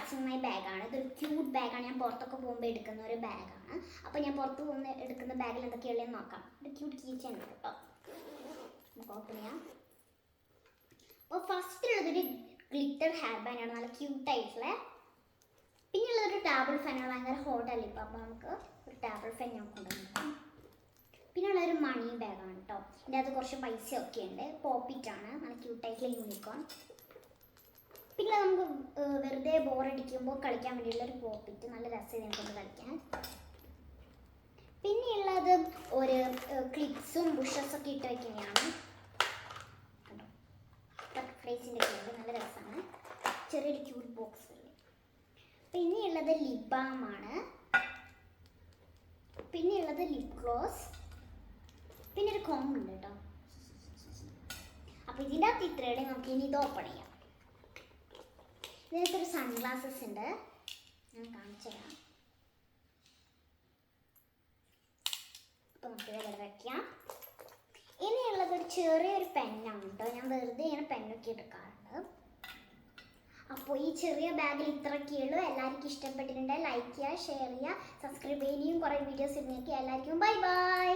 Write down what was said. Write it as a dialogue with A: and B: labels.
A: Matching my ബാഗാണ്. ഇതൊരു cute ബാഗാണ്. ഞാൻ പുറത്തൊക്കെ പോകുമ്പോൾ എടുക്കുന്ന ഒരു ബാഗാണ്. അപ്പോൾ ഞാൻ പുറത്ത് പോകുന്ന എടുക്കുന്ന ബാഗിൽ എന്തൊക്കെയുള്ളതെന്ന് നോക്കാം. ഒരു ക്യൂട്ട് കീ ചെയിൻ ഉണ്ട് കേട്ടോ. നമുക്ക് ഓപ്പൺ ചെയ്യാം. അപ്പോൾ ഫസ്റ്റിലുള്ളതൊരു ഗ്ലിറ്റർ ഹെയർ ബാൻഡാണ്, നല്ല ക്യൂട്ടായിട്ടുള്ള. പിന്നെ ഉള്ളതൊരു ടേബിൾ ഫാനാണ്, ഭയങ്കര ഹോട്ടല്ലേ ഇപ്പോൾ. അപ്പോൾ നമുക്ക് ഒരു ടേബിൾ ഫാൻ ഞാൻ കൊണ്ടുവന്നിട്ടുണ്ട്. പിന്നെ ഉള്ളൊരു മണി ബാഗാണ് കേട്ടോ. ഇതിൻ്റെ അകത്ത് കുറച്ച് പൈസയൊക്കെ ഉണ്ട്. പോപ്പിറ്റാണ്, നല്ല ക്യൂട്ടായിട്ടുള്ള യൂണിക്കോൺ. പിന്നെ നമുക്ക് വെറുതെ ബോറടിക്കുമ്പോൾ കളിക്കാൻ വേണ്ടിയുള്ളൊരു പോപ്പിറ്റ്, നല്ല രസം എനിക്കൊന്ന് കളിക്കാൻ. പിന്നെയുള്ളത് ഒരു ക്ലിപ്സും ബുഷസൊക്കെ ഇട്ട് വയ്ക്കുന്നതാണ്. ബട്ടർഫ്ലൈസിൻ്റെ ഒക്കെ നല്ല രസമാണ്. ചെറിയൊരു ക്യൂട്ട് ബോക്സ്. പിന്നെയുള്ളത് ലിപ് ബാമാണ്. പിന്നെയുള്ളത് ലിപ് ഗ്ലോസ്. പിന്നെ ഒരു കോമ്പുണ്ട് കേട്ടോ. അപ്പോൾ ഇതിൻ്റെ അകത്ത് ഇത്രയുടെ നമുക്ക് ഇനി ഇത് ഓപ്പൺ ചെയ്യാം. ഇതിനകത്തൊരു സൺഗ്ലാസസ് ഉണ്ട്, ഞാൻ കാണിച്ചു തരാം. അപ്പോൾ നമുക്ക് ഇവിടെ വയ്ക്കാം. ഇനിയുള്ളത് ഒരു ചെറിയൊരു പെന്നാണ് കേട്ടോ. ഞാൻ വെറുതെ ഇങ്ങനെ പെന്നൊക്കെ എടുക്കാറുണ്ട്. അപ്പോൾ ഈ ചെറിയ ബാഗിൽ ഇത്രയൊക്കെയുള്ളൂ. എല്ലാവർക്കും ഇഷ്ടപ്പെട്ടിട്ടുണ്ടെങ്കിൽ ലൈക്ക് ചെയ്യുക, ഷെയർ ചെയ്യുക, സബ്സ്ക്രൈബ് ചെയ്യുകയും കുറേ വീഡിയോസ് ഇടുന്നേക്ക്. എല്ലാവർക്കും ബൈ ബൈ.